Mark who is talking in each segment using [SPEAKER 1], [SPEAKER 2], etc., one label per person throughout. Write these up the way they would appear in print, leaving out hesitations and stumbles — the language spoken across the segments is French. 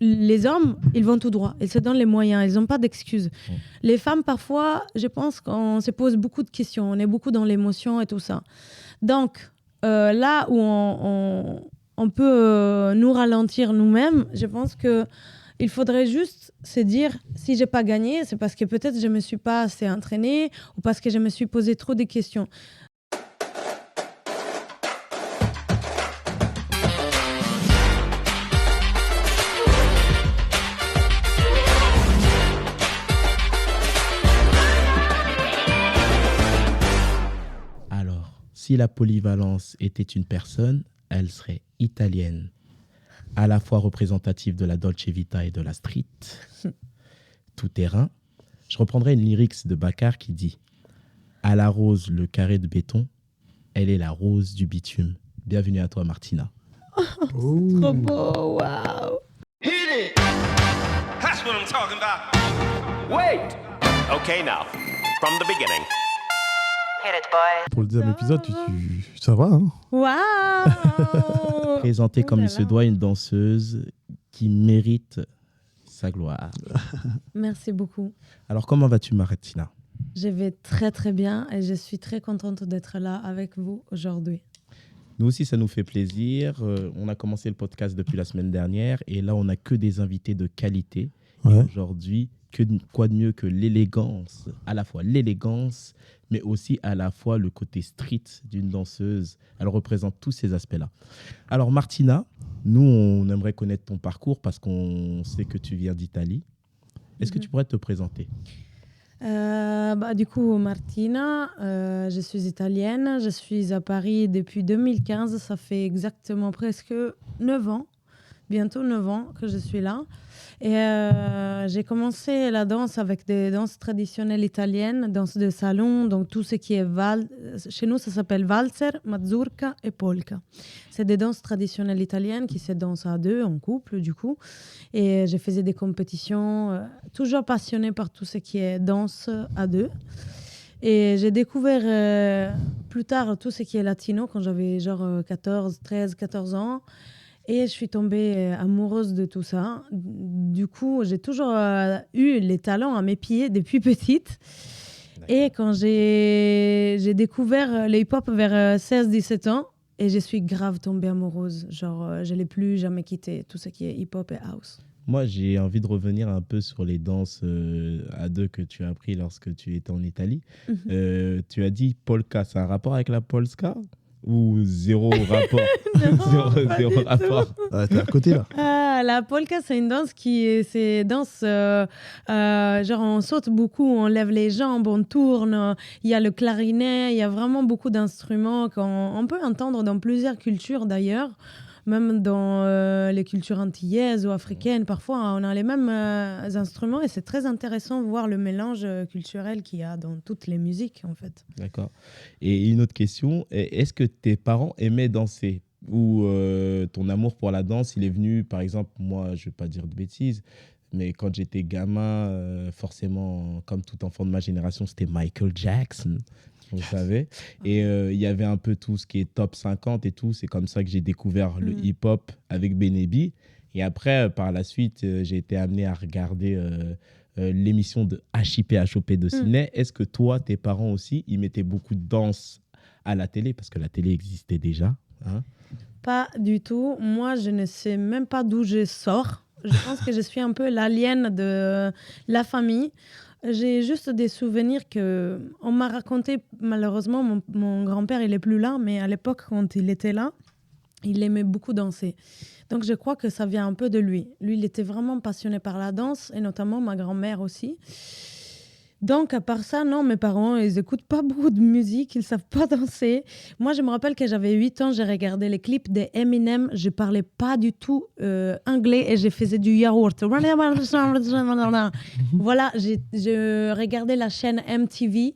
[SPEAKER 1] les hommes, ils vont tout droit. Ils se donnent les moyens. Ils n'ont pas d'excuses. Les femmes, parfois, je pense qu'on se pose beaucoup de questions. On est beaucoup dans l'émotion et tout ça. Donc, là où on peut nous ralentir nous-mêmes, je pense qu'il faudrait juste se dire, si je n'ai pas gagné, c'est parce que peut-être je ne me suis pas assez entraînée ou parce que je me suis posé trop de questions.
[SPEAKER 2] Si la polyvalence était une personne, elle serait italienne, à la fois représentative de la Dolce Vita et de la street, tout terrain. Je reprendrai une lyrics de Bakar qui dit « À la rose, le carré de béton, elle est la rose du bitume. » Bienvenue à toi, Martina.
[SPEAKER 1] Oh, c'est trop beau, wow.
[SPEAKER 3] Hit it! That's what I'm talking about. Wait! Okay, now, from the beginning.
[SPEAKER 4] Pour le deuxième épisode, ça va, hein?
[SPEAKER 1] Waouh!
[SPEAKER 2] Présentée comme il se doit, une danseuse qui mérite sa gloire.
[SPEAKER 1] Merci beaucoup.
[SPEAKER 2] Alors, comment vas-tu, Martina?
[SPEAKER 1] Je vais très, très bien et je suis très contente d'être là avec vous aujourd'hui.
[SPEAKER 2] Nous aussi, ça nous fait plaisir. On a commencé le podcast depuis la semaine dernière et là, on n'a que des invités de qualité. Ouais. Aujourd'hui, quoi de mieux que l'élégance, à la fois l'élégance, mais aussi à la fois le côté street d'une danseuse. Elle représente tous ces aspects-là. Alors Martina, nous, on aimerait connaître ton parcours parce qu'on sait que tu viens d'Italie. Est-ce que tu pourrais te présenter ?
[SPEAKER 1] Du coup, Martina, je suis italienne. Je suis à Paris depuis 2015. Ça fait exactement presque 9 ans. Bientôt 9 ans que je suis là. Et j'ai commencé la danse avec des danses traditionnelles italiennes, danse de salon, donc tout ce qui est chez nous ça s'appelle valzer, mazurka et polka. C'est des danses traditionnelles italiennes qui se dansent à deux, en couple du coup. Et je faisais des compétitions, toujours passionnée par tout ce qui est danse à deux. Et j'ai découvert plus tard tout ce qui est latino quand j'avais genre 14 ans. Et je suis tombée amoureuse de tout ça. Du coup, j'ai toujours eu les talents à mes pieds depuis petite. D'accord. Et quand j'ai découvert le hip-hop vers 16-17 ans, et je suis grave tombée amoureuse. Genre, je ne l'ai plus jamais quitté, tout ce qui est hip-hop et house.
[SPEAKER 2] Moi, j'ai envie de revenir un peu sur les danses à deux que tu as appris lorsque tu étais en Italie. Tu as dit polka, c'est un rapport avec la polska ? Ou zéro rapport? zéro rapport.
[SPEAKER 4] Ah, t'es à côté là.
[SPEAKER 1] La polka, c'est une danse c'est danse genre on saute beaucoup, on lève les jambes, on tourne. Il y a le clarinet, il y a vraiment beaucoup d'instruments qu'on peut entendre dans plusieurs cultures d'ailleurs. Même dans les cultures antillaises ou africaines, parfois on a les mêmes instruments et c'est très intéressant de voir le mélange culturel qu'il y a dans toutes les musiques en fait.
[SPEAKER 2] D'accord. Et une autre question, est-ce que tes parents aimaient danser ou ton amour pour la danse, il est venu, par exemple, moi je ne vais pas dire de bêtises, mais quand j'étais gamin, forcément, comme tout enfant de ma génération, c'était Michael Jackson. Vous savez, et il y avait un peu tout ce qui est top 50 et tout. C'est comme ça que j'ai découvert le hip-hop avec Benebi. Et après, par la suite, j'ai été amené à regarder l'émission de HIP de Ciné. Est-ce que toi, tes parents aussi, ils mettaient beaucoup de danse à la télé? Parce que la télé existait déjà. Hein?
[SPEAKER 1] Pas du tout. Moi, je ne sais même pas d'où je sors. Je pense que je suis un peu l'alien de la famille. J'ai juste des souvenirs qu'on m'a raconté, malheureusement, mon grand-père, il n'est plus là, mais à l'époque, quand il était là, il aimait beaucoup danser. Donc, je crois que ça vient un peu de lui. Lui, il était vraiment passionné par la danse, et notamment ma grand-mère aussi. Donc, à part ça, non, mes parents, ils n'écoutent pas beaucoup de musique, ils ne savent pas danser. Moi, je me rappelle que j'avais 8 ans, j'ai regardé les clips d'Eminem, je ne parlais pas du tout anglais et je faisais du yaourt. Voilà, je regardais la chaîne MTV,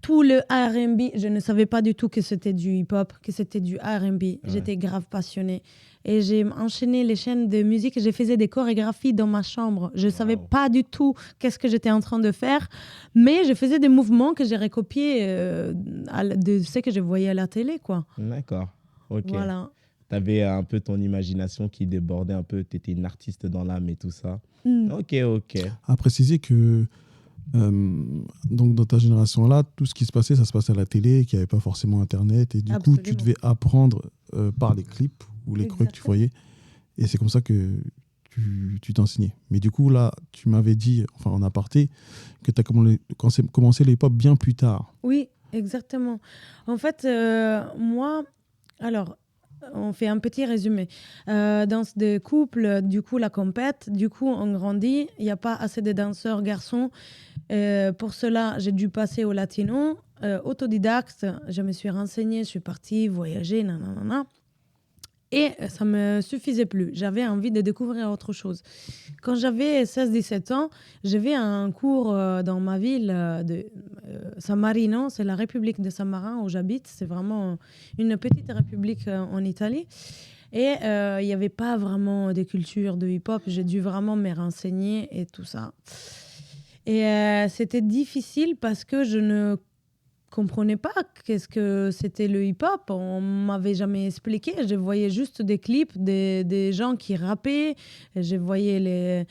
[SPEAKER 1] tout le R&B, je ne savais pas du tout que c'était du hip-hop, que c'était du R&B. J'étais grave passionnée. Et j'ai enchaîné les chaînes de musique et je faisais des chorégraphies dans ma chambre. Je ne savais pas du tout qu'est-ce que j'étais en train de faire, mais je faisais des mouvements que j'ai recopiés de ce que je voyais à la télé, quoi.
[SPEAKER 2] D'accord, ok.
[SPEAKER 1] Voilà.
[SPEAKER 2] avais un peu ton imagination qui débordait un peu. Tu étais une artiste dans l'âme et tout ça. Ok.
[SPEAKER 4] À préciser que donc dans ta génération-là, tout ce qui se passait, ça se passait à la télé, qu'il n'y avait pas forcément Internet. Et du coup, tu devais apprendre par les clips ou les croix que tu voyais. Et c'est comme ça que tu t'enseignais. Mais du coup, là, tu m'avais dit, enfin en aparté, que tu as commencé l'hip-hop bien plus tard.
[SPEAKER 1] Oui, exactement. En fait, moi, alors, on fait un petit résumé. Danse de couple, du coup, la compète, du coup, on grandit. Il n'y a pas assez de danseurs garçons. Pour cela, j'ai dû passer au latino. Autodidacte, je me suis renseignée, je suis partie voyager, nanana. Et ça ne me suffisait plus. J'avais envie de découvrir autre chose. Quand j'avais 16-17 ans, j'avais un cours dans ma ville de San Marino. C'est la République de San Marino où j'habite. C'est vraiment une petite république en Italie. Et il n'y avait pas vraiment de culture de hip-hop. J'ai dû vraiment me renseigner et tout ça. Et c'était difficile parce que je ne comprenais pas qu'est-ce que c'était le hip-hop. On m'avait jamais expliqué. Je voyais juste des clips des gens qui rappaient. J'aimais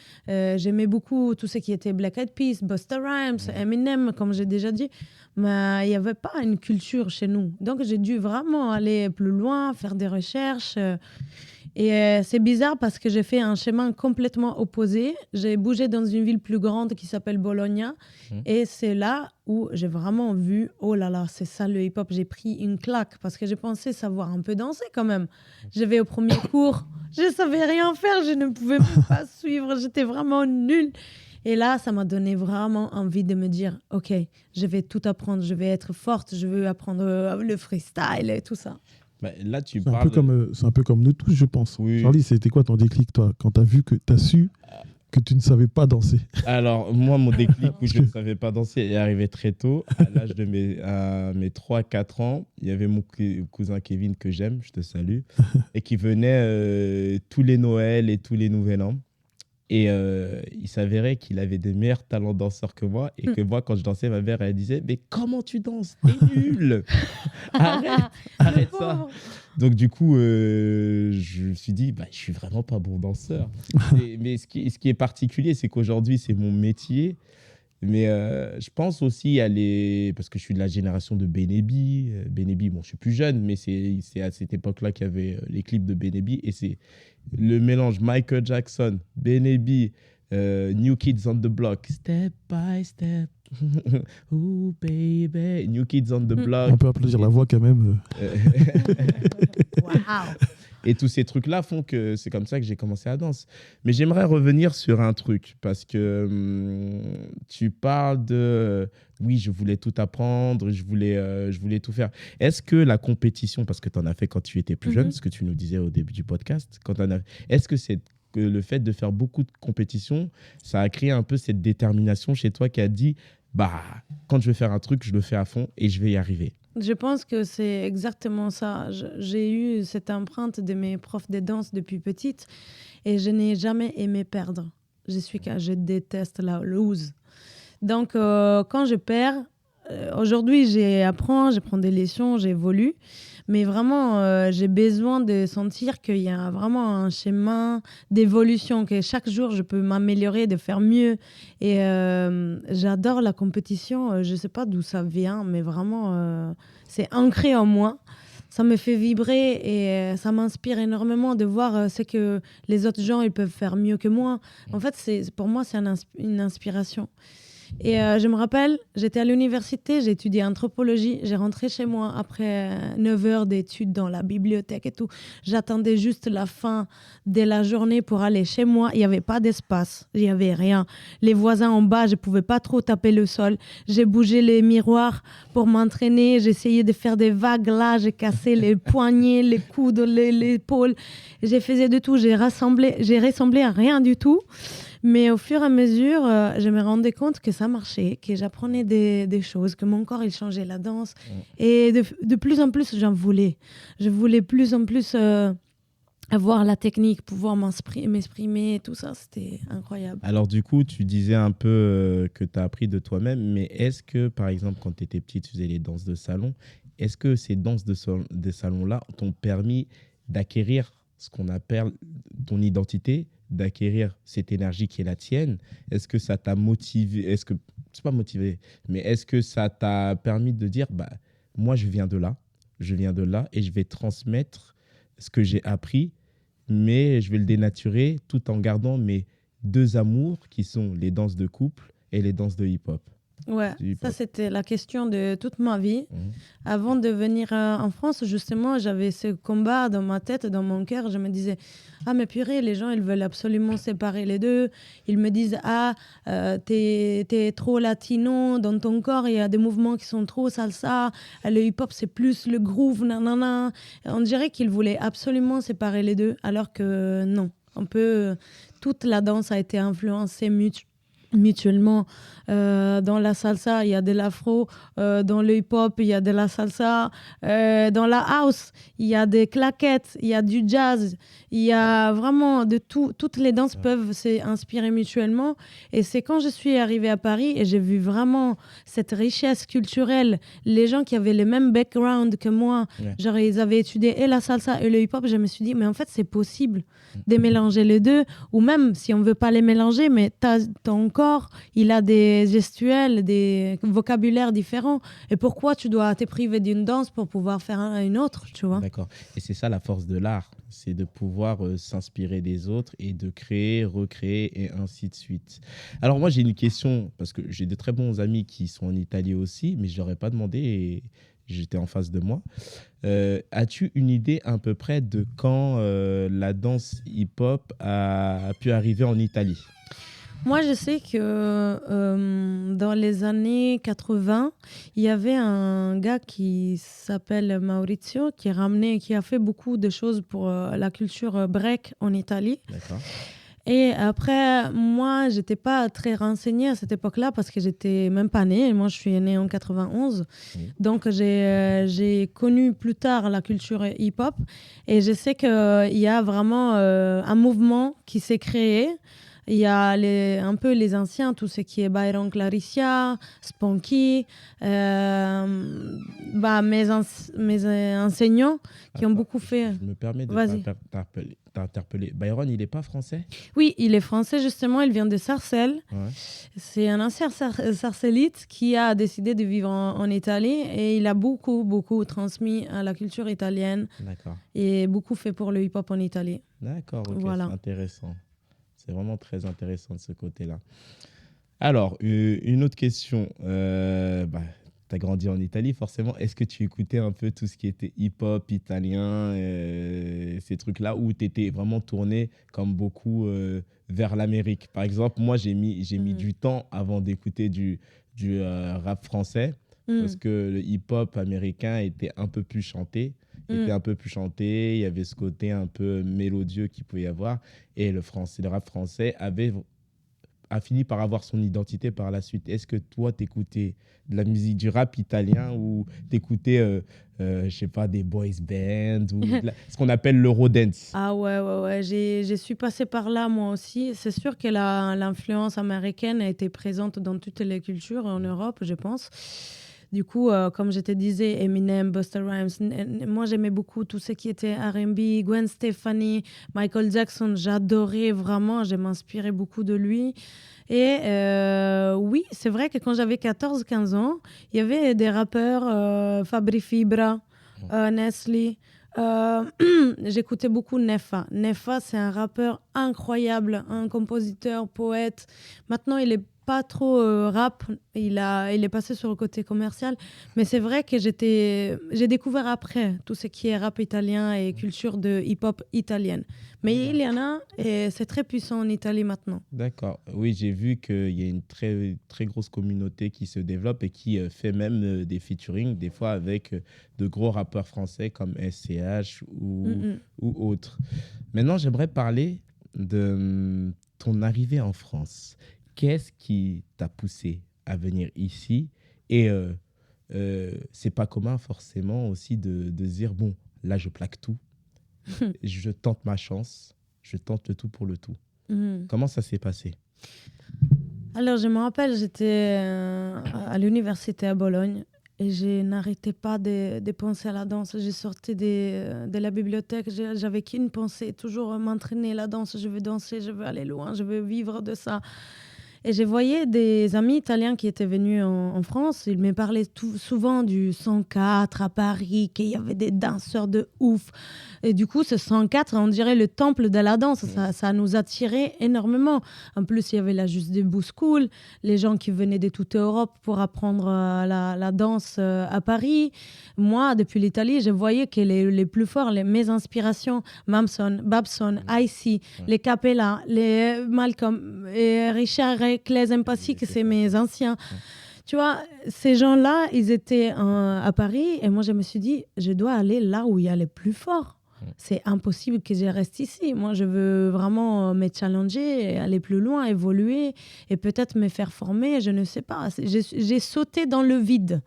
[SPEAKER 1] beaucoup tout ce qui était Black Eyed Peas, Busta Rhymes, Eminem, comme j'ai déjà dit. Mais il n'y avait pas une culture chez nous. Donc j'ai dû vraiment aller plus loin, faire des recherches. Et c'est bizarre parce que j'ai fait un chemin complètement opposé. J'ai bougé dans une ville plus grande qui s'appelle Bologna. Et c'est là où j'ai vraiment vu, oh là là, c'est ça le hip-hop. J'ai pris une claque parce que j'ai pensé savoir un peu danser quand même. Je vais au premier cours, je ne savais rien faire, je ne pouvais même pas suivre, j'étais vraiment nulle. Et là, ça m'a donné vraiment envie de me dire, OK, je vais tout apprendre, je vais être forte, je veux apprendre le freestyle et tout ça.
[SPEAKER 2] Bah, là, tu
[SPEAKER 4] c'est
[SPEAKER 2] parles...
[SPEAKER 4] c'est un peu comme nous tous, je pense.
[SPEAKER 2] Oui.
[SPEAKER 4] Charlie, c'était quoi ton déclic, toi, quand tu as vu que tu as su que tu ne savais pas danser?
[SPEAKER 2] Alors, moi, mon déclic où je ne savais pas danser est arrivé très tôt. À l'âge de mes 3-4 ans, il y avait mon cousin Kevin, que j'aime, je te salue, et qui venait tous les Noëls et tous les Nouvel An. Et il s'avérait qu'il avait des meilleurs talents danseurs que moi. Et que moi, quand je dansais, ma mère, elle disait « Mais comment tu danses? T'es nul. Arrête ça. » Donc, du coup, je me suis dit, je suis vraiment pas bon danseur. Mais ce qui est particulier, c'est qu'aujourd'hui, c'est mon métier. Mais je pense aussi parce que je suis de la génération de Benebi. Benebi, bon, je suis plus jeune, mais c'est à cette époque-là qu'il y avait les clips de Benebi. Et c'est le mélange Michael Jackson, Benebi, New Kids on the Block, Step by Step. Ooh, baby. New Kids on the Block.
[SPEAKER 4] On peut applaudir la voix quand même.
[SPEAKER 1] Waouh!
[SPEAKER 2] Et tous ces trucs-là font que c'est comme ça que j'ai commencé à danser. Mais j'aimerais revenir sur un truc, parce que tu parles de... oui, je voulais tout apprendre, je voulais tout faire. Est-ce que la compétition, parce que tu en as fait quand tu étais plus jeune, ce que tu nous disais au début du podcast, est-ce que c'est que le fait de faire beaucoup de compétitions, ça a créé un peu cette détermination chez toi qui a dit, quand je vais faire un truc, je le fais à fond et je vais y arriver?
[SPEAKER 1] Je pense que c'est exactement ça. J'ai eu cette empreinte de mes profs de danse depuis petite et je n'ai jamais aimé perdre. Je déteste la lose. Donc, quand je perds, aujourd'hui, j'apprends des leçons, j'évolue. Mais vraiment, j'ai besoin de sentir qu'il y a vraiment un chemin d'évolution, que chaque jour, je peux m'améliorer, de faire mieux. Et j'adore la compétition. Je ne sais pas d'où ça vient, mais vraiment, c'est ancré en moi. Ça me fait vibrer et ça m'inspire énormément de voir ce que les autres gens ils peuvent faire mieux que moi. En fait, pour moi, c'est une inspiration. Et je me rappelle, j'étais à l'université, j'ai étudié anthropologie, j'ai rentré chez moi après 9 heures d'études dans la bibliothèque et tout. J'attendais juste la fin de la journée pour aller chez moi. Il n'y avait pas d'espace, il n'y avait rien. Les voisins en bas, je ne pouvais pas trop taper le sol. J'ai bougé les miroirs pour m'entraîner, j'essayais de faire des vagues là, j'ai cassé les poignets, les coudes, l'épaule. J'ai fait de tout, j'ai ressemblé à rien du tout. Mais au fur et à mesure, je me rendais compte que ça marchait, que j'apprenais des choses, que mon corps il changeait la danse. Et de plus en plus, j'en voulais. Je voulais plus en plus avoir la technique, pouvoir m'exprimer, tout ça, c'était incroyable.
[SPEAKER 2] Alors du coup, tu disais un peu que tu as appris de toi-même, mais est-ce que, par exemple, quand tu étais petite, tu faisais les danses de salon, est-ce que ces danses de salon-là t'ont permis d'acquérir ce qu'on appelle ton identité, d'acquérir cette énergie qui est la tienne? Est-ce que ça t'a motivé? C'est pas motivé, mais est-ce que ça t'a permis de dire, bah, moi, je viens de là et je vais transmettre ce que j'ai appris, mais je vais le dénaturer tout en gardant mes deux amours qui sont les danses de couple et les danses de hip-hop.
[SPEAKER 1] Ouais, ça c'était la question de toute ma vie. Avant de venir en France, justement, j'avais ce combat dans ma tête, dans mon cœur. Je me disais, ah mais purée, les gens, ils veulent absolument séparer les deux. Ils me disent, ah, t'es trop latino, dans ton corps, il y a des mouvements qui sont trop salsa. Le hip-hop, c'est plus le groove, nanana. On dirait qu'ils voulaient absolument séparer les deux, alors que non. Toute la danse a été influencée mutuellement. Dans la salsa, il y a de l'afro. Dans le hip-hop, il y a de la salsa. Dans la house, il y a des claquettes, il y a du jazz. Il y a vraiment de tout. Toutes les danses peuvent s'inspirer mutuellement. Et c'est quand je suis arrivée à Paris et j'ai vu vraiment cette richesse culturelle. Les gens qui avaient le même background que moi, genre ils avaient étudié et la salsa et le hip-hop, je me suis dit, mais en fait, c'est possible de mélanger les deux. Ou même, si on ne veut pas les mélanger, mais ton corps, il a des gestuels, des vocabulaires différents. Et pourquoi tu dois te priver d'une danse pour pouvoir faire une autre, tu vois?
[SPEAKER 2] D'accord. Et c'est ça la force de l'art, c'est de pouvoir s'inspirer des autres et de créer, recréer et ainsi de suite. Alors moi, j'ai une question, parce que j'ai de très bons amis qui sont en Italie aussi, mais je ne leur ai pas demandé et j'étais en face de moi. As-tu une idée à peu près de quand la danse hip-hop a pu arriver en Italie?
[SPEAKER 1] Moi, je sais que dans les années 80, il y avait un gars qui s'appelle Maurizio qui a fait beaucoup de choses pour la culture break en Italie.
[SPEAKER 2] D'accord.
[SPEAKER 1] Et après, moi, j'étais pas très renseignée à cette époque-là parce que j'étais même pas née. Moi, je suis née en 91. Donc, j'ai connu plus tard la culture hip-hop. Et je sais qu'il y a vraiment un mouvement qui s'est créé. Il y a un peu les anciens, tout ce qui est Byron Claricia, Spunky, mes enseignants qui ont beaucoup fait.
[SPEAKER 2] Je me permets de t'interpeller. Byron, il n'est pas français?
[SPEAKER 1] Oui, il est français justement, il vient de Sarcelles.
[SPEAKER 2] Ouais.
[SPEAKER 1] C'est un ancien sarcellite qui a décidé de vivre en Italie et il a beaucoup, beaucoup transmis à la culture italienne.
[SPEAKER 2] D'accord.
[SPEAKER 1] Et beaucoup fait pour le hip-hop en Italie.
[SPEAKER 2] D'accord, ok,
[SPEAKER 1] voilà.
[SPEAKER 2] C'est intéressant. C'est vraiment très intéressant de ce côté-là. Alors, une autre question. Tu as grandi en Italie, forcément. Est-ce que tu écoutais un peu tout ce qui était hip-hop italien, ces trucs-là, ou tu étais vraiment tourné, comme beaucoup, vers l'Amérique? Par exemple, moi, j'ai mis du temps avant d'écouter du rap français, parce que le hip-hop américain était un peu plus chanté. Il y avait ce côté un peu mélodieux qu'il pouvait y avoir. Et le rap français a fini par avoir son identité par la suite. Est-ce que toi, t'écoutais de la musique du rap italien ou t'écoutais, je sais pas, des boys bands ou ce qu'on appelle l'eurodance?
[SPEAKER 1] Ah ouais. Je suis passée par là, moi aussi. C'est sûr que l'influence américaine a été présente dans toutes les cultures en Europe, je pense. Du coup, comme je te disais, Eminem, Busta Rhymes, moi j'aimais beaucoup tout ce qui était R&B, Gwen Stefani, Michael Jackson, j'adorais vraiment, je m'inspirais beaucoup de lui. Et oui, c'est vrai que quand j'avais 14-15 ans, il y avait des rappeurs, Fabri Fibra, Nestlé. J'écoutais beaucoup Nefa. Nefa, c'est un rappeur incroyable, un compositeur, poète. Maintenant, il est pas trop rap, il est passé sur le côté commercial, mais c'est vrai que j'ai découvert après tout ce qui est rap italien et culture de hip-hop italienne. Mais il y en a et c'est très puissant en Italie maintenant.
[SPEAKER 2] D'accord. Oui, j'ai vu qu'il y a une très, très grosse communauté qui se développe et qui fait même des featuring, des fois avec de gros rappeurs français comme SCH ou autres. Maintenant, j'aimerais parler de ton arrivée en France. Qu'est-ce qui t'a poussé à venir ici? Et c'est pas commun forcément aussi de dire, bon, là, je plaque tout. Je tente ma chance. Je tente le tout pour le tout. Comment ça s'est passé?
[SPEAKER 1] Alors, je me rappelle, j'étais à l'université à Bologne Et je n'arrêtais pas de penser à la danse. Je sortais de la bibliothèque, j'avais qu'une pensée, toujours m'entraîner la danse. Je veux danser, je veux aller loin, je veux vivre de ça. Et je voyais des amis italiens qui étaient venus en France. Ils me parlaient souvent du 104 à Paris, qu'il y avait des danseurs de ouf. Et du coup, ce 104, on dirait le temple de la danse. Ça nous attirait énormément. En plus, il y avait la Juste Debout School, les gens qui venaient de toute Europe pour apprendre la danse à Paris. Moi, depuis l'Italie, je voyais que les plus forts, mes inspirations, Mamson, Babson, Icy, les Capella, les Malcolm et Richard Claes Empassi, que c'est mes anciens. Tu vois, ces gens-là, ils étaient à Paris et moi, je me suis dit, je dois aller là où il y a les plus forts. C'est impossible que je reste ici. Moi, je veux vraiment me challenger, aller plus loin, évoluer et peut-être me faire former, je ne sais pas. J'ai sauté dans le vide.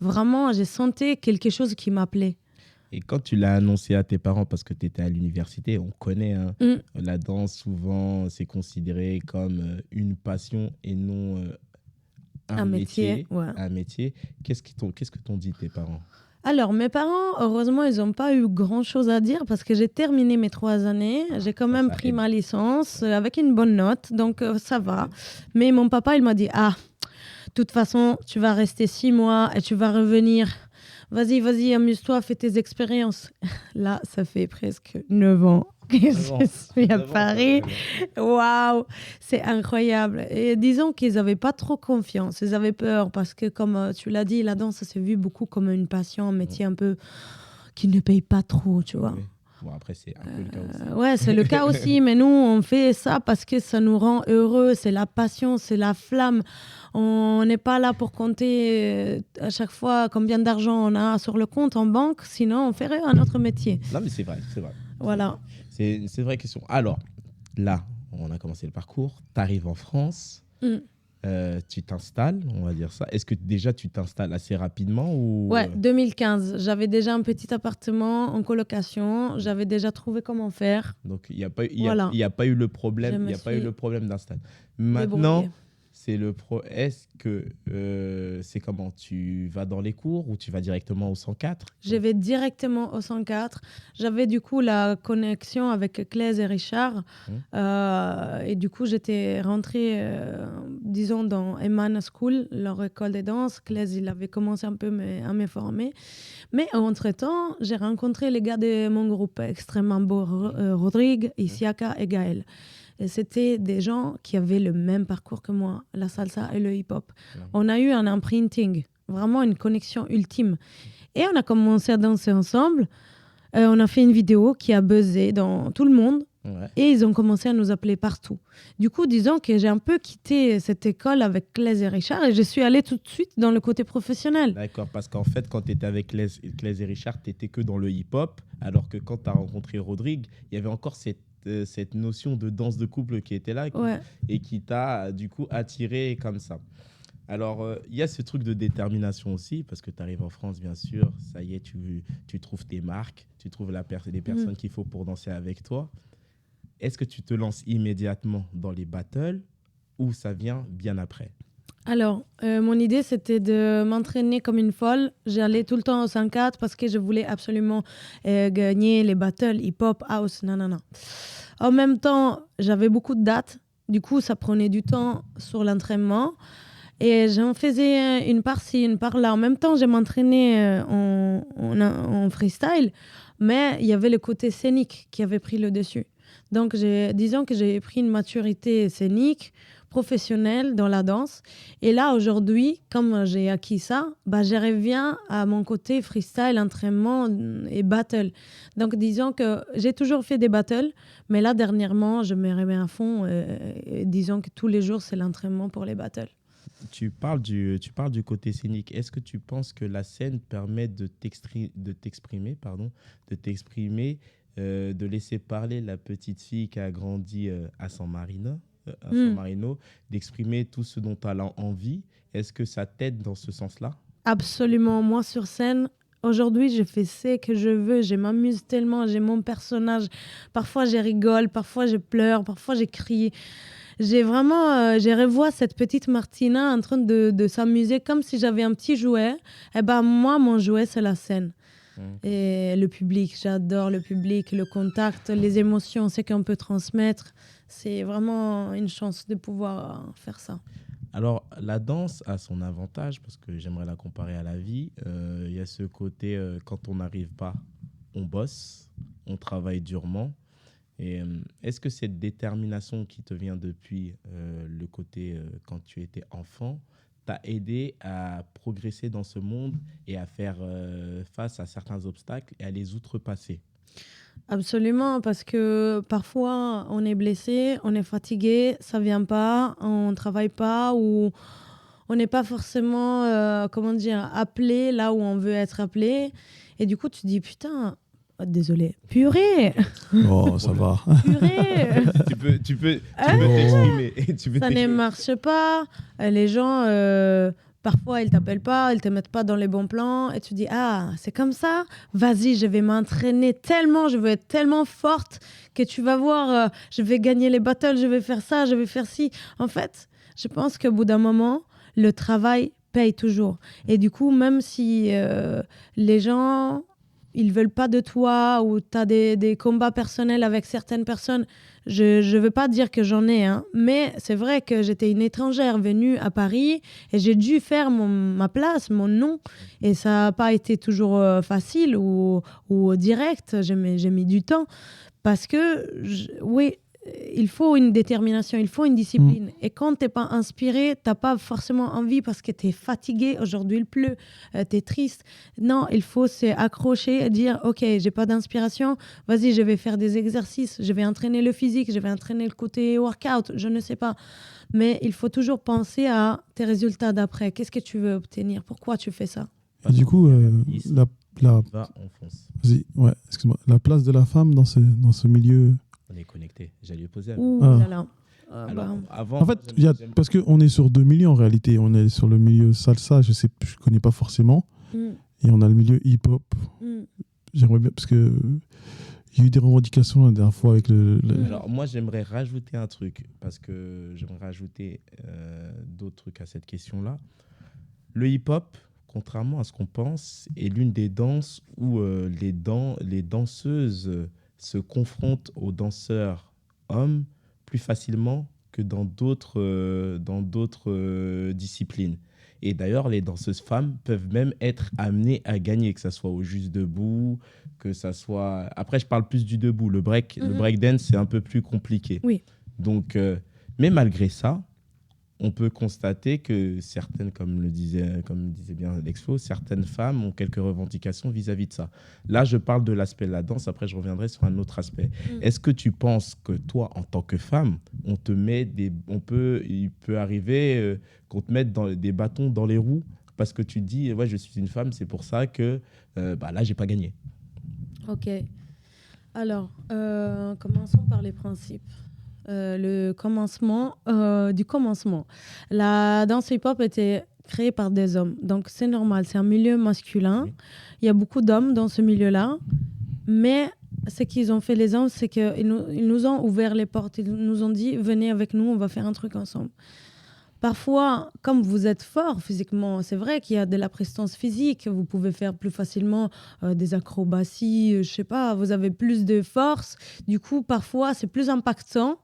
[SPEAKER 1] Vraiment, j'ai senti quelque chose qui m'appelait.
[SPEAKER 2] Et quand tu l'as annoncé à tes parents, parce que tu étais à l'université, on connaît, hein, la danse, souvent, c'est considéré comme une passion et non un métier.
[SPEAKER 1] Ouais.
[SPEAKER 2] Un métier. Qu'est-ce que t'ont dit tes parents?
[SPEAKER 1] Alors, mes parents, heureusement, ils n'ont pas eu grand-chose à dire parce que j'ai terminé mes 3 années. J'ai quand même pris ma licence avec une bonne note, donc ça va. Mais mon papa, il m'a dit, de toute façon, tu vas rester 6 mois et tu vas revenir. Vas-y, amuse-toi, fais tes expériences. Là, ça fait presque 9 ans que je suis à Paris. Waouh, c'est incroyable. Et disons qu'ils n'avaient pas trop confiance. Ils avaient peur parce que, comme tu l'as dit, la danse, ça s'est vu beaucoup comme une passion, un métier un peu qui ne paye pas trop, tu vois.
[SPEAKER 2] Oui. Bon, après, c'est un peu le cas aussi.
[SPEAKER 1] Ouais, c'est le cas aussi. Mais nous, on fait ça parce que ça nous rend heureux. C'est la passion, c'est la flamme. On n'est pas là pour compter à chaque fois combien d'argent on a sur le compte en banque. Sinon, on ferait un autre métier.
[SPEAKER 2] Non, mais c'est vrai.
[SPEAKER 1] Voilà.
[SPEAKER 2] C'est une vraie question. Alors, là, on a commencé le parcours. Tu arrives en France. Tu t'installes, on va dire ça. Est-ce que déjà tu t'installes assez rapidement ou...
[SPEAKER 1] Ouais, 2015. J'avais déjà un petit appartement en colocation. J'avais déjà trouvé comment faire.
[SPEAKER 2] Donc, il n'y a pas eu le problème d'install. Maintenant, est-ce que c'est comment? Tu vas dans les cours ou tu vas directement au 104?
[SPEAKER 1] Je vais directement au 104. J'avais du coup la connexion avec Claes et Richard. Et du coup, j'étais rentrée, disons, dans Eman School, leur école de danse. Claes, il avait commencé un peu à me former. Mais entre-temps, j'ai rencontré les gars de mon groupe extrêmement beau, Rodrigue, Isiaka et Gaël. Et c'était des gens qui avaient le même parcours que moi, la salsa et le hip-hop. On a eu un imprinting, vraiment une connexion ultime. Et on a commencé à danser ensemble. On a fait une vidéo qui a buzzé dans tout le monde. Ouais. Et ils ont commencé à nous appeler partout. Du coup, disons que j'ai un peu quitté cette école avec Claes et Richard et je suis allée tout de suite dans le côté professionnel.
[SPEAKER 2] D'accord, parce qu'en fait, quand tu étais avec Claes et Richard, tu n'étais que dans le hip-hop, alors que quand tu as rencontré Rodrigue, il y avait encore cette notion de danse de couple qui était là et qui t'a du coup attiré comme ça. Alors, il y a ce truc de détermination aussi, parce que tu arrives en France, bien sûr, ça y est, tu trouves tes marques, tu trouves les personnes qu'il faut pour danser avec toi. Est-ce que tu te lances immédiatement dans les battles ou ça vient bien après?
[SPEAKER 1] Alors, mon idée, c'était de m'entraîner comme une folle. J'allais tout le temps au 104 parce que je voulais absolument gagner les battles hip-hop, house, nanana. En même temps, j'avais beaucoup de dates. Du coup, ça prenait du temps sur l'entraînement. Et j'en faisais une par-ci, une par-là. En même temps, je m'entraînais en freestyle. Mais il y avait le côté scénique qui avait pris le dessus. Donc, disons que j'ai pris une maturité scénique, professionnelle dans la danse. Et là, aujourd'hui, comme j'ai acquis ça, je reviens à mon côté freestyle, entraînement et battle. Donc, disons que j'ai toujours fait des battles, mais là, dernièrement, je me remets à fond. Et disons que tous les jours, c'est l'entraînement pour les battles.
[SPEAKER 2] Tu parles du côté scénique. Est-ce que tu penses que la scène permet de t'exprimer, de laisser parler la petite fille qui a grandi à San Marino, d'exprimer tout ce dont elle a envie? Est-ce que ça t'aide dans ce sens-là?
[SPEAKER 1] Absolument. Moi, sur scène, aujourd'hui, je fais ce que je veux. Je m'amuse tellement. J'ai mon personnage. Parfois, je rigole. Parfois, je pleure. Parfois, je crie. j'ai vraiment, j'ai revois cette petite Martina en train de s'amuser comme si j'avais un petit jouet. Et ben moi, mon jouet, c'est la scène. Et le public, j'adore le public, le contact, les émotions, c'est qu'on peut transmettre. C'est vraiment une chance de pouvoir faire ça.
[SPEAKER 2] Alors, la danse a son avantage, parce que j'aimerais la comparer à la vie. Il y a ce côté, quand on n'arrive pas, on bosse, on travaille durement. Et est-ce que cette détermination qui te vient depuis le côté quand tu étais enfant t'a aidé à progresser dans ce monde et à faire face à certains obstacles et à les outrepasser?
[SPEAKER 1] Absolument, parce que parfois on est blessé, on est fatigué, ça vient pas, on travaille pas ou on n'est pas forcément, appelé là où on veut être appelé. Et du coup, tu te dis putain, désolé, purée,
[SPEAKER 4] Oh, ça va.
[SPEAKER 1] purée.
[SPEAKER 2] Tu peux t'exprimer.
[SPEAKER 1] Ça ne marche pas. Les gens, parfois, ils t'appellent pas, ils te mettent pas dans les bons plans. Et tu dis, ah, c'est comme ça. Vas-y, je vais m'entraîner tellement, je veux être tellement forte que tu vas voir, je vais gagner les battles, je vais faire ça, je vais faire ci. En fait, je pense qu'au bout d'un moment, le travail paye toujours. Et du coup, même si les gens ils veulent pas de toi ou tu as des combats personnels avec certaines personnes, je veux pas dire que j'en ai, hein, mais c'est vrai que j'étais une étrangère venue à Paris et j'ai dû faire ma place, mon nom, et ça n'a pas été toujours facile ou direct, j'ai mis du temps parce que, oui, il faut une détermination, il faut une discipline. Et quand tu n'es pas inspiré, tu n'as pas forcément envie parce que tu es fatigué, aujourd'hui il pleut, tu es triste. Non, il faut s'accrocher et dire, ok, j'ai pas d'inspiration, vas-y, je vais faire des exercices, je vais entraîner le physique, je vais entraîner le côté workout, je ne sais pas. Mais il faut toujours penser à tes résultats d'après. Qu'est-ce que tu veux obtenir? Pourquoi tu fais ça?
[SPEAKER 4] Et du coup,
[SPEAKER 2] Vas-y,
[SPEAKER 4] ouais, excuse-moi. La place de la femme dans ce milieu...
[SPEAKER 2] On est connecté. J'allais poser.
[SPEAKER 1] Là là.
[SPEAKER 2] Alors, avant,
[SPEAKER 4] en fait, parce qu'on est sur deux milieux en réalité. On est sur le milieu salsa, je connais pas forcément. Et on a le milieu hip-hop. J'aimerais bien, parce que il y a eu des revendications la dernière fois avec
[SPEAKER 2] Alors, moi, j'aimerais rajouter un truc, parce que j'aimerais rajouter d'autres trucs à cette question-là. Le hip-hop, contrairement à ce qu'on pense, est l'une des danses où les danseuses se confrontent aux danseurs hommes plus facilement que dans d'autres disciplines. Et d'ailleurs, les danseuses femmes peuvent même être amenées à gagner, que ça soit au juste debout, que ça soit... Après, je parle plus du debout. Le break dance, c'est un peu plus compliqué.
[SPEAKER 1] Oui.
[SPEAKER 2] Donc, mais malgré ça, on peut constater que certaines, comme disait bien Lexflo, certaines femmes ont quelques revendications vis-à-vis de ça. Là, je parle de l'aspect de la danse. Après, je reviendrai sur un autre aspect. Est-ce que tu penses que toi, en tant que femme, il peut arriver qu'on te mette des bâtons dans les roues parce que tu dis, ouais, je suis une femme, c'est pour ça que là, j'ai pas gagné.
[SPEAKER 1] Ok. Alors, commençons par les principes. Le commencement du commencement. La danse hip-hop était créée par des hommes. Donc, c'est normal. C'est un milieu masculin. Oui. Il y a beaucoup d'hommes dans ce milieu-là. Mais ce qu'ils ont fait, les hommes, c'est qu'ils nous ont ouvert les portes. Ils nous ont dit, venez avec nous, on va faire un truc ensemble. Parfois, comme vous êtes fort physiquement, c'est vrai qu'il y a de la prestance physique. Vous pouvez faire plus facilement des acrobaties, je sais pas, vous avez plus de force. Du coup, parfois, c'est plus impactant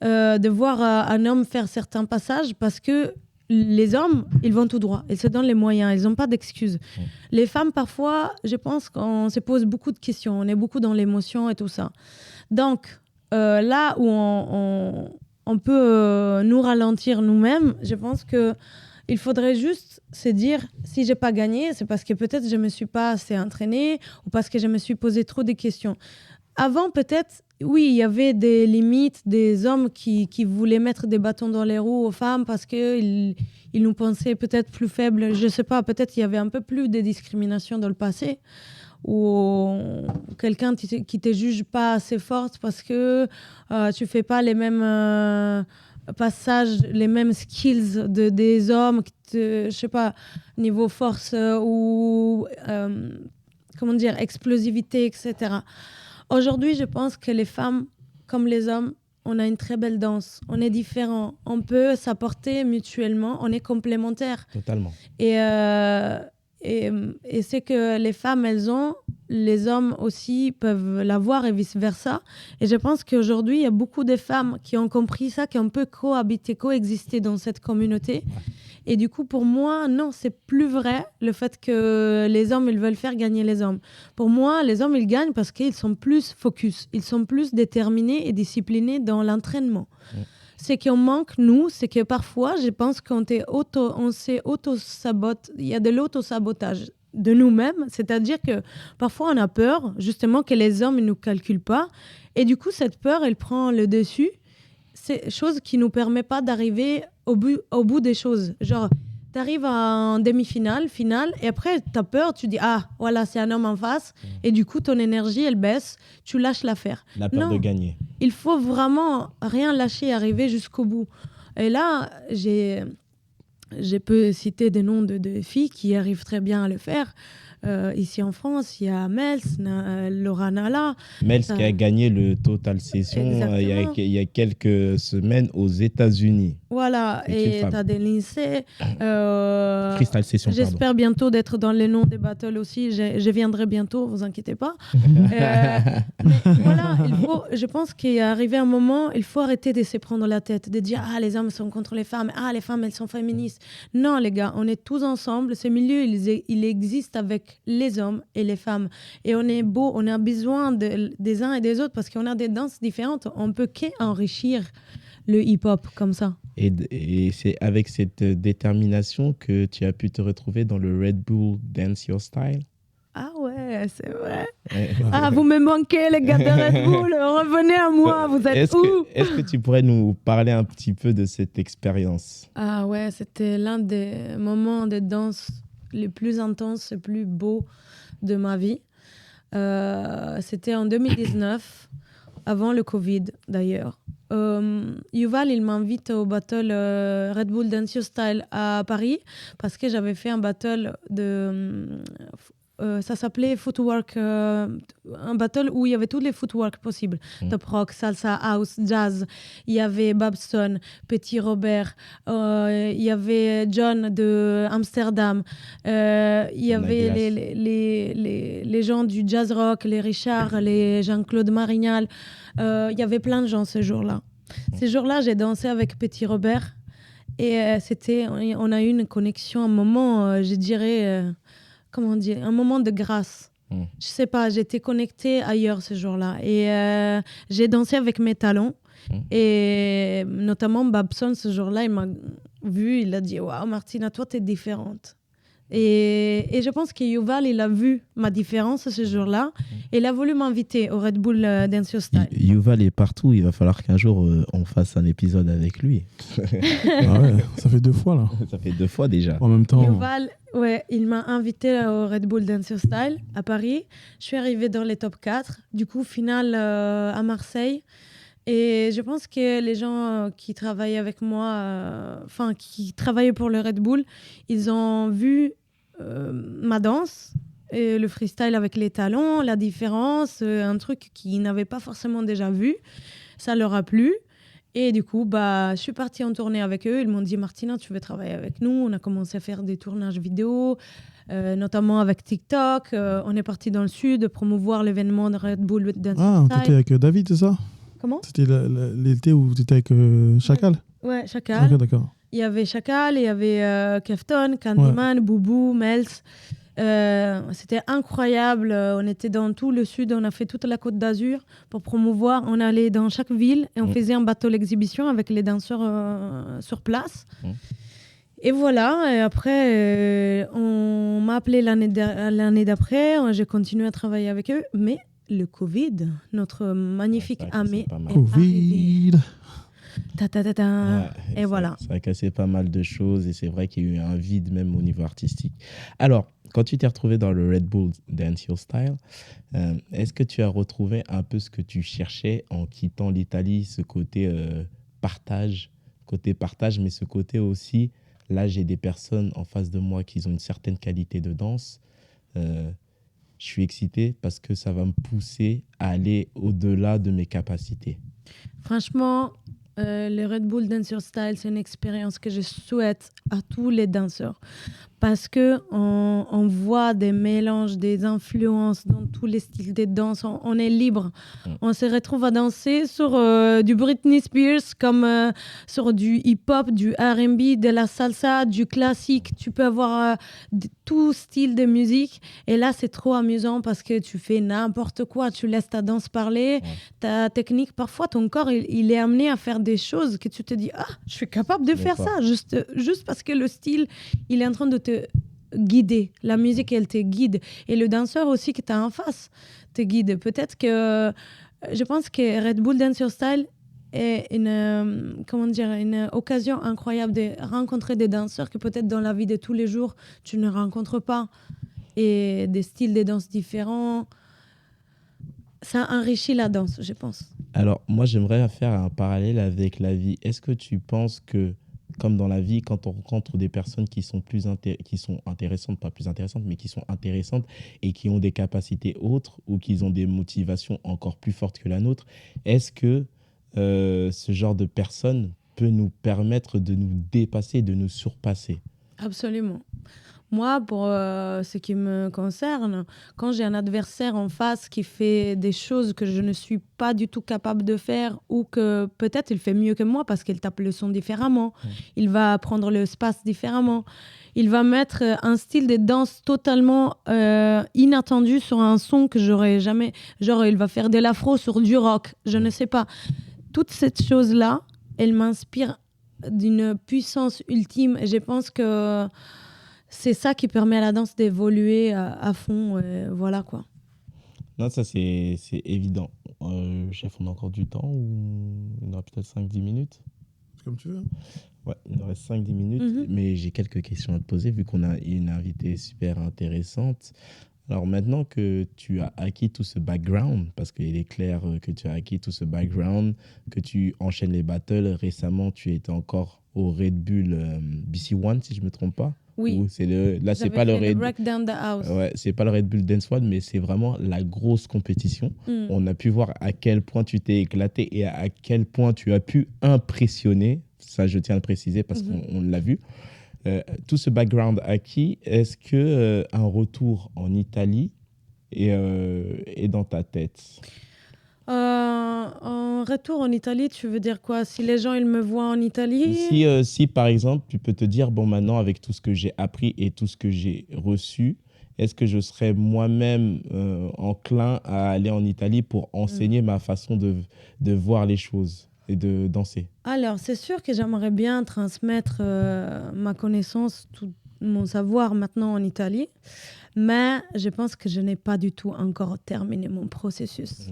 [SPEAKER 1] de voir un homme faire certains passages parce que les hommes, ils vont tout droit. Ils se donnent les moyens. Ils n'ont pas d'excuses. Les femmes, parfois, je pense qu'on se pose beaucoup de questions. On est beaucoup dans l'émotion et tout ça. Donc, là où on peut nous ralentir nous-mêmes, je pense qu'il faudrait juste se dire, si je n'ai pas gagné, c'est parce que peut-être je ne me suis pas assez entraînée ou parce que je me suis posé trop de questions. Avant, peut-être, oui, il y avait des limites, des hommes qui voulaient mettre des bâtons dans les roues aux femmes parce qu'ils nous pensaient peut-être plus faibles. Je ne sais pas, peut-être il y avait un peu plus de discrimination dans le passé ou quelqu'un qui ne te juge pas assez forte parce que tu ne fais pas les mêmes passages, les mêmes skills des hommes, je ne sais pas, niveau force ou explosivité, etc. Aujourd'hui, je pense que les femmes, comme les hommes, on a une très belle danse, on est différents, on peut s'apporter mutuellement, on est complémentaires.
[SPEAKER 2] Totalement.
[SPEAKER 1] Et c'est que les femmes, elles ont, les hommes aussi peuvent l'avoir et vice-versa. Et je pense qu'aujourd'hui, il y a beaucoup de femmes qui ont compris ça, qui ont peu cohabiter, coexister dans cette communauté. Et du coup, pour moi, non, c'est plus vrai le fait que les hommes, ils veulent faire gagner les hommes. Pour moi, les hommes, ils gagnent parce qu'ils sont plus focus, ils sont plus déterminés et disciplinés dans l'entraînement. C'est qu'on manque, nous, c'est que parfois, je pense qu'on s'est auto-sabote. Il y a de l'auto-sabotage de nous-mêmes. C'est-à-dire que parfois, on a peur, justement, que les hommes ne nous calculent pas. Et du coup, cette peur, elle prend le dessus. C'est chose qui ne nous permet pas d'arriver au bout des choses. Genre, tu arrives en demi-finale, finale, et après, tu as peur, tu dis, ah, voilà, c'est un homme en face. Et du coup, ton énergie, elle baisse, tu lâches l'affaire.
[SPEAKER 2] La peur de gagner.
[SPEAKER 1] Il faut vraiment rien lâcher et arriver jusqu'au bout. Et là, je peux citer des noms de filles qui arrivent très bien à le faire. Ici en France, il y a Mels, Laura Nala.
[SPEAKER 2] Mels qui a gagné le Total Session il y a quelques semaines aux États-Unis.
[SPEAKER 1] Voilà, et tu as des lycées.
[SPEAKER 2] Crystal Session,
[SPEAKER 1] j'espère bientôt d'être dans les noms des battles aussi. Je viendrai bientôt, vous inquiétez pas. Mais voilà, je pense qu'il est arrivé un moment, il faut arrêter de se prendre la tête, de dire ah les hommes sont contre les femmes, ah les femmes elles sont féministes. Non les gars, on est tous ensemble. Ce milieu il existe avec les hommes et les femmes. Et on est beau, on a besoin des uns et des autres parce qu'on a des danses différentes. On peut qu'enrichir le hip-hop comme ça.
[SPEAKER 2] Et c'est avec cette détermination que tu as pu te retrouver dans le Red Bull Dance Your Style.
[SPEAKER 1] Ah ouais, c'est vrai. Ah, vous me manquez, les gars de Red Bull. Revenez à moi, vous êtes où?
[SPEAKER 2] Est-ce que tu pourrais nous parler un petit peu de cette expérience?
[SPEAKER 1] Ah ouais, c'était l'un des moments de danse les plus intenses, les plus beaux de ma vie. C'était en 2019, avant le Covid d'ailleurs. Yuval, il m'invite au battle Red Bull Dance Your Style à Paris parce que j'avais fait un battle ça s'appelait Footwork, un battle où il y avait tous les footwork possibles. Top rock, salsa, house, jazz. Il y avait Babson, Petit Robert, il y avait John de Amsterdam, il y avait les gens du jazz rock, les Richard, les Jean-Claude Marignal. Il y avait plein de gens ce jour-là. Ce jour-là, j'ai dansé avec Petit Robert et on a eu une connexion, un moment, je dirais... comment dire, un moment de grâce. Je sais pas, j'étais connectée ailleurs ce jour-là. Et j'ai dansé avec mes talons. Et notamment Babson, ce jour-là, il m'a vu, il a dit « Waouh, Martina, toi, t'es différente. » Et je pense que Yuval, il a vu ma différence ce jour-là. Et il a voulu m'inviter au Red Bull Dance Your Style.
[SPEAKER 2] Yuval est partout. Il va falloir qu'un jour, on fasse un épisode avec lui.
[SPEAKER 4] Ah ouais, ça fait 2 fois, là.
[SPEAKER 2] Ça fait 2 fois déjà.
[SPEAKER 4] En même temps...
[SPEAKER 1] Yuval, ouais, il m'a invité au Red Bull Dance Your Style à Paris. Je suis arrivée dans les top 4. Du coup, finale à Marseille. Et je pense que les gens qui travaillaient avec moi, qui travaillaient pour le Red Bull, ils ont vu ma danse, et le freestyle avec les talons, la différence, un truc qu'ils n'avaient pas forcément déjà vu. Ça leur a plu. Et du coup, je suis partie en tournée avec eux. Ils m'ont dit « Martina, tu veux travailler avec nous ?» On a commencé à faire des tournages vidéo, notamment avec TikTok. On est parti dans le sud promouvoir l'événement de Red Bull Dance Style.
[SPEAKER 4] Ah, t'étais avec David, c'est ça?
[SPEAKER 1] Comment?
[SPEAKER 4] C'était l'été où tu étais avec Chacal?
[SPEAKER 1] Ouais, Chacal.
[SPEAKER 4] Okay, d'accord.
[SPEAKER 1] Il y avait Chacal, il y avait Kefton, Candyman, Boubou, Mels. C'était incroyable. On était dans tout le sud, on a fait toute la Côte d'Azur pour promouvoir. On allait dans chaque ville et on faisait un battle exhibition avec les danseurs sur place. Et voilà, et après, on m'a appelé l'année d'après. J'ai continué à travailler avec eux, mais le Covid, notre magnifique ami, est
[SPEAKER 4] Covid.
[SPEAKER 1] Et voilà.
[SPEAKER 2] Ça a cassé pas mal de choses et c'est vrai qu'il y a eu un vide même au niveau artistique. Alors, quand tu t'es retrouvé dans le Red Bull Dance Your Style, est-ce que tu as retrouvé un peu ce que tu cherchais en quittant l'Italie, ce côté partage, mais ce côté aussi, là j'ai des personnes en face de moi qui ont une certaine qualité de danse. Je suis excité parce que ça va me pousser à aller au-delà de mes capacités.
[SPEAKER 1] Franchement, le Red Bull Dancer Style, c'est une expérience que je souhaite à tous les danseurs. Parce qu'on voit des mélanges, des influences dans tous les styles de danse. On est libre. On se retrouve à danser sur du Britney Spears, comme sur du hip-hop, du R&B, de la salsa, du classique. Tu peux avoir tout style de musique. Et là, c'est trop amusant parce que tu fais n'importe quoi. Tu laisses ta danse parler, ta technique. Parfois, ton corps, il est amené à faire des choses que tu te dis « Ah, je suis capable de faire ça !» juste parce que le style, il est en train de te guider. La musique, elle te guide. Et le danseur aussi que tu as en face te guide. Peut-être que... je pense que Red Bull Dance Your Style est une occasion incroyable de rencontrer des danseurs que peut-être dans la vie de tous les jours, tu ne rencontres pas. Et des styles de danse différents. Ça enrichit la danse, je pense.
[SPEAKER 2] Alors, moi, j'aimerais faire un parallèle avec la vie. Est-ce que tu penses que, comme dans la vie, quand on rencontre des personnes qui sont intéressantes, pas plus intéressantes, mais qui sont intéressantes et qui ont des capacités autres ou qui ont des motivations encore plus fortes que la nôtre, est-ce que ce genre de personnes peut nous permettre de nous dépasser, de nous surpasser?
[SPEAKER 1] Absolument. Moi, pour ce qui me concerne, quand j'ai un adversaire en face qui fait des choses que je ne suis pas du tout capable de faire ou que peut-être il fait mieux que moi parce qu'il tape le son différemment, il va prendre l'espace différemment, il va mettre un style de danse totalement inattendu sur un son que j'aurais jamais... Genre, il va faire de l'afro sur du rock, je ne sais pas. Toutes ces choses-là, elles m'inspirent d'une puissance ultime et je pense que... c'est ça qui permet à la danse d'évoluer à fond. Voilà quoi.
[SPEAKER 2] Non, ça c'est évident. Chef, on a encore du temps ou il nous reste peut-être 5-10 minutes?
[SPEAKER 4] Comme tu veux.
[SPEAKER 2] Ouais, il nous reste 5-10 minutes, mais j'ai quelques questions à te poser vu qu'on a une invitée super intéressante. Alors maintenant que tu as acquis tout ce background, parce qu'il est clair que tu as acquis tout ce background, que tu enchaînes les battles, récemment tu étais encore au Red Bull BC One si je ne me trompe pas.
[SPEAKER 1] Oui.
[SPEAKER 2] Là, c'est pas le Red
[SPEAKER 1] Break Down the House.
[SPEAKER 2] Ouais, c'est pas le Red Bull Dance One, mais c'est vraiment la grosse compétition. On a pu voir à quel point tu t'es éclaté et à quel point tu as pu impressionner. Ça, je tiens à le préciser parce qu'on l'a vu. Tout ce background acquis, est-ce que un retour en Italie est dans ta tête?
[SPEAKER 1] Un retour en Italie, tu veux dire quoi? Si les gens ils me voient en Italie?
[SPEAKER 2] Si par exemple, tu peux te dire, bon, maintenant, avec tout ce que j'ai appris et tout ce que j'ai reçu, est-ce que je serais moi-même enclin à aller en Italie pour enseigner ma façon de voir les choses et de danser?
[SPEAKER 1] Alors, c'est sûr que j'aimerais bien transmettre ma connaissance, tout mon savoir maintenant en Italie. Mais je pense que je n'ai pas du tout encore terminé mon processus.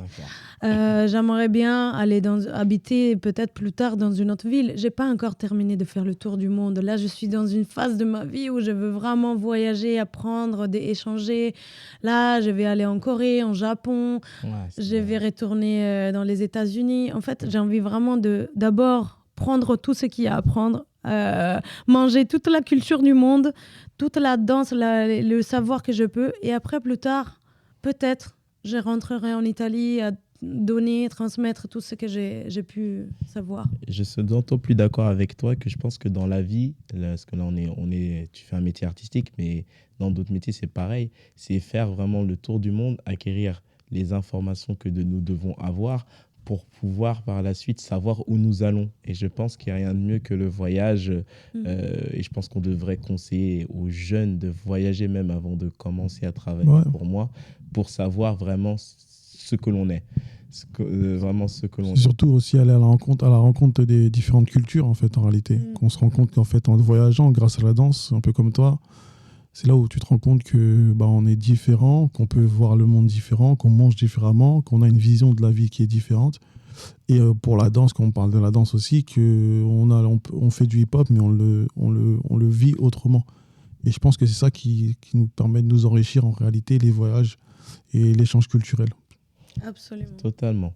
[SPEAKER 1] J'aimerais bien habiter peut-être plus tard dans une autre ville. Je n'ai pas encore terminé de faire le tour du monde. Là, je suis dans une phase de ma vie où je veux vraiment voyager, apprendre, échanger. Là, je vais aller en Corée, en Japon. Je vais retourner dans les États-Unis. En fait, j'ai envie vraiment d'abord prendre tout ce qu'il y a à prendre. Manger toute la culture du monde, toute la danse, le savoir que je peux. Et après, plus tard, peut-être, je rentrerai en Italie à donner, transmettre tout ce que j'ai pu savoir.
[SPEAKER 2] Je suis d'autant plus d'accord avec toi que je pense que dans la vie, parce que là, tu fais un métier artistique, mais dans d'autres métiers, c'est pareil. C'est faire vraiment le tour du monde, acquérir les informations que nous devons avoir pour pouvoir par la suite savoir où nous allons. Et je pense qu'il n'y a rien de mieux que le voyage. Et je pense qu'on devrait conseiller aux jeunes de voyager même avant de commencer à travailler pour moi, pour savoir vraiment ce que l'on est. Vraiment ce que l'on est.
[SPEAKER 4] Surtout aussi aller à la rencontre des différentes cultures en fait, en réalité. Qu'on se rend compte qu'en fait, en voyageant grâce à la danse, un peu comme toi, c'est là où tu te rends compte que on est différent, qu'on peut voir le monde différent, qu'on mange différemment, qu'on a une vision de la vie qui est différente. Et pour la danse, quand on parle de la danse aussi, on fait du hip-hop, mais on le vit autrement. Et je pense que c'est ça qui nous permet de nous enrichir en réalité, les voyages et l'échange culturel.
[SPEAKER 1] Absolument.
[SPEAKER 2] Totalement.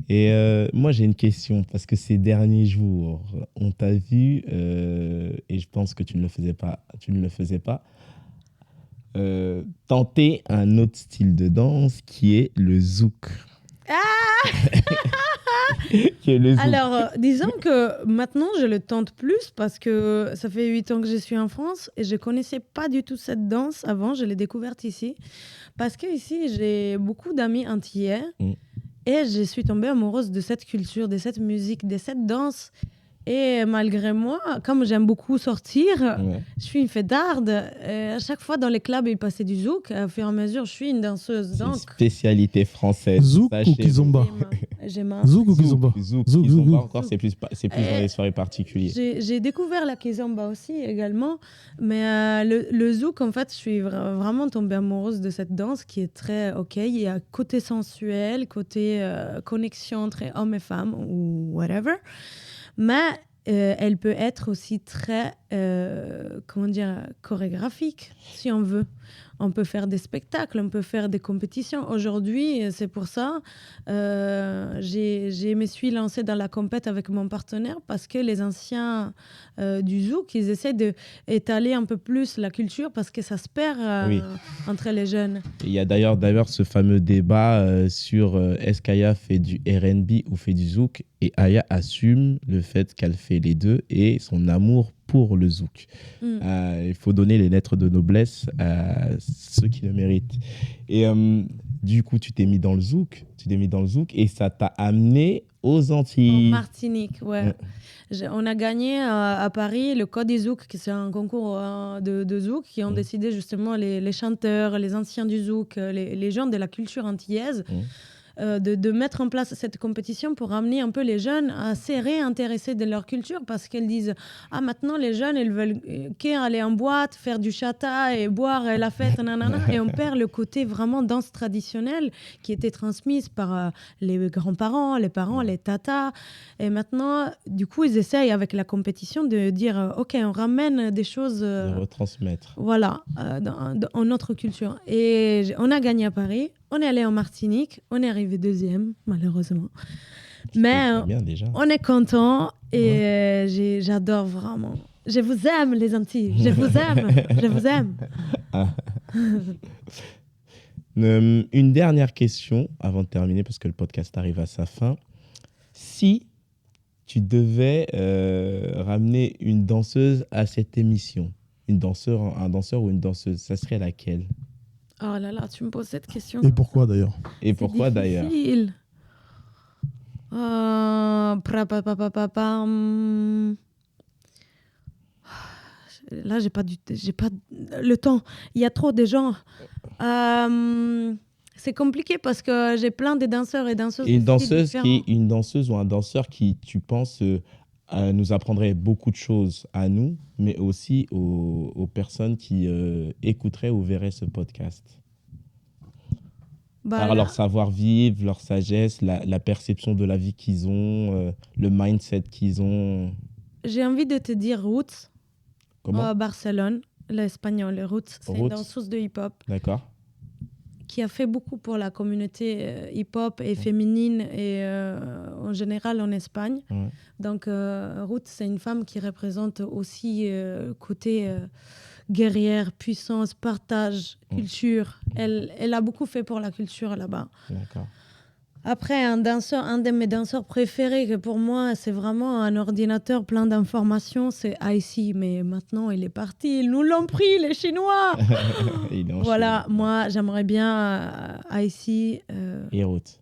[SPEAKER 2] Et moi, j'ai une question, parce que ces derniers jours, on t'a vu, et je pense que tu ne le faisais pas, tenter un autre style de danse qui est le zouk. qui est le zouk.
[SPEAKER 1] Alors, disons que maintenant, je le tente plus parce que ça fait 8 ans que je suis en France et je connaissais pas du tout cette danse avant. Je l'ai découverte ici. Parce que ici, j'ai beaucoup d'amis antillais et je suis tombée amoureuse de cette culture, de cette musique, de cette danse. Et malgré moi, comme j'aime beaucoup sortir, je suis une fêtarde. À chaque fois dans les clubs, il passait du zouk. Au fur et à mesure, je suis une danseuse.
[SPEAKER 2] C'est une
[SPEAKER 1] Donc,
[SPEAKER 2] spécialité française.
[SPEAKER 4] Zouk ou kizomba? Zouk ou kizomba?
[SPEAKER 2] Zouk.
[SPEAKER 4] Zouk,
[SPEAKER 2] Kizomba,
[SPEAKER 4] zouk.
[SPEAKER 2] encore, c'est plus dans les soirées particulières.
[SPEAKER 1] J'ai découvert la kizomba aussi également. Mais le zouk, en fait, je suis vraiment tombée amoureuse de cette danse qui est très OK. Il y a côté sensuel, côté connexion entre hommes et femmes ou whatever. Mais elle peut être aussi très, chorégraphique, si on veut. On peut faire des spectacles, on peut faire des compétitions. Aujourd'hui, c'est pour ça, je me suis lancée dans la compète avec mon partenaire parce que les anciens du zouk, ils essaient d'étaler un peu plus la culture parce que ça se perd entre les jeunes.
[SPEAKER 2] Il y a d'ailleurs ce fameux débat sur est-ce qu'Aya fait du R&B ou fait du zouk, et Aya assume le fait qu'elle fait les deux et son amour pour le zouk. Il faut donner les lettres de noblesse à ceux qui le méritent. Et du coup, tu t'es mis dans le zouk et ça t'a amené aux Antilles.
[SPEAKER 1] En Martinique, ouais. On a gagné à Paris le Code du Zouk, qui c'est un concours de zouk qui ont décidé justement les chanteurs, les anciens du zouk, les gens de la culture antillaise. De mettre en place cette compétition pour amener un peu les jeunes à se réintéresser de leur culture parce qu'elles disent maintenant les jeunes ils veulent qu'aller en boîte, faire du chata et boire la fête et on perd le côté vraiment danse traditionnelle qui était transmise par les grands-parents, les parents, les tatas, et maintenant du coup ils essayent avec la compétition de dire ok, on ramène des choses
[SPEAKER 2] de retransmettre
[SPEAKER 1] dans notre culture. Et on a gagné à Paris. On est allé en Martinique, on est arrivé deuxième, malheureusement. Mais
[SPEAKER 2] bien, déjà.
[SPEAKER 1] On est content et j'adore vraiment. Je vous aime, les Antilles. Je vous aime. Je vous aime.
[SPEAKER 2] Une dernière question avant de terminer, parce que le podcast arrive à sa fin. Si tu devais ramener une danseuse à cette émission, un danseur ou une danseuse, ça serait laquelle ?
[SPEAKER 1] Oh là là, tu me poses cette question.
[SPEAKER 4] Et pourquoi d'ailleurs ?
[SPEAKER 1] Difficile. Là, j'ai pas le temps. Il y a trop de gens. C'est compliqué parce que j'ai plein de danseurs et danseuses.
[SPEAKER 2] Une danseuse ou un danseur qui, tu penses, nous apprendrait beaucoup de choses à nous, mais aussi aux personnes qui écouteraient ou verraient ce podcast. Par leur savoir-vivre, leur sagesse, la perception de la vie qu'ils ont, le mindset qu'ils ont.
[SPEAKER 1] J'ai envie de te dire Roots.
[SPEAKER 2] Comment ?
[SPEAKER 1] Barcelone, l'espagnol, Roots. C'est une danseuse de hip-hop.
[SPEAKER 2] D'accord.
[SPEAKER 1] Qui a fait beaucoup pour la communauté hip-hop et féminine et en général en Espagne. Donc, Roots, c'est une femme qui représente aussi côté guerrière, puissance, partage, culture. Elle a beaucoup fait pour la culture là-bas.
[SPEAKER 2] D'accord.
[SPEAKER 1] Après, un de mes danseurs préférés, que pour moi, c'est vraiment un ordinateur plein d'informations, c'est Icy. Mais maintenant, il est parti. Ils nous l'ont pris, les Chinois. Voilà, moi, j'aimerais bien Icy.
[SPEAKER 2] Et Roots.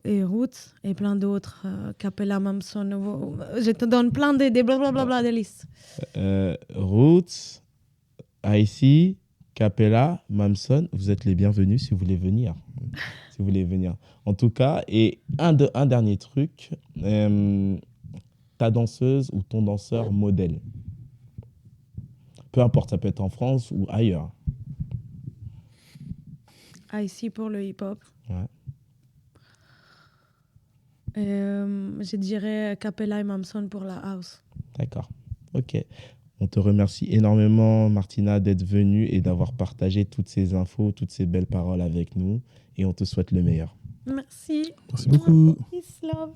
[SPEAKER 1] Et Roots, et plein d'autres. Capella, Mamson. Je te donne plein d'idées, blablabla, des listes.
[SPEAKER 2] Roots, Icy, Capella, Mamson, vous êtes les bienvenus si vous voulez venir. En tout cas, et un dernier truc, ta danseuse ou ton danseur modèle. Peu importe, ça peut être en France ou ailleurs.
[SPEAKER 1] Ici pour le hip-hop.
[SPEAKER 2] Ouais.
[SPEAKER 1] Je dirais Capella et Mamson pour la house.
[SPEAKER 2] D'accord, ok. On te remercie énormément, Martina, d'être venue et d'avoir partagé toutes ces infos, toutes ces belles paroles avec nous. Et on te souhaite le meilleur.
[SPEAKER 1] Merci.
[SPEAKER 4] Merci beaucoup.
[SPEAKER 1] Peace, love.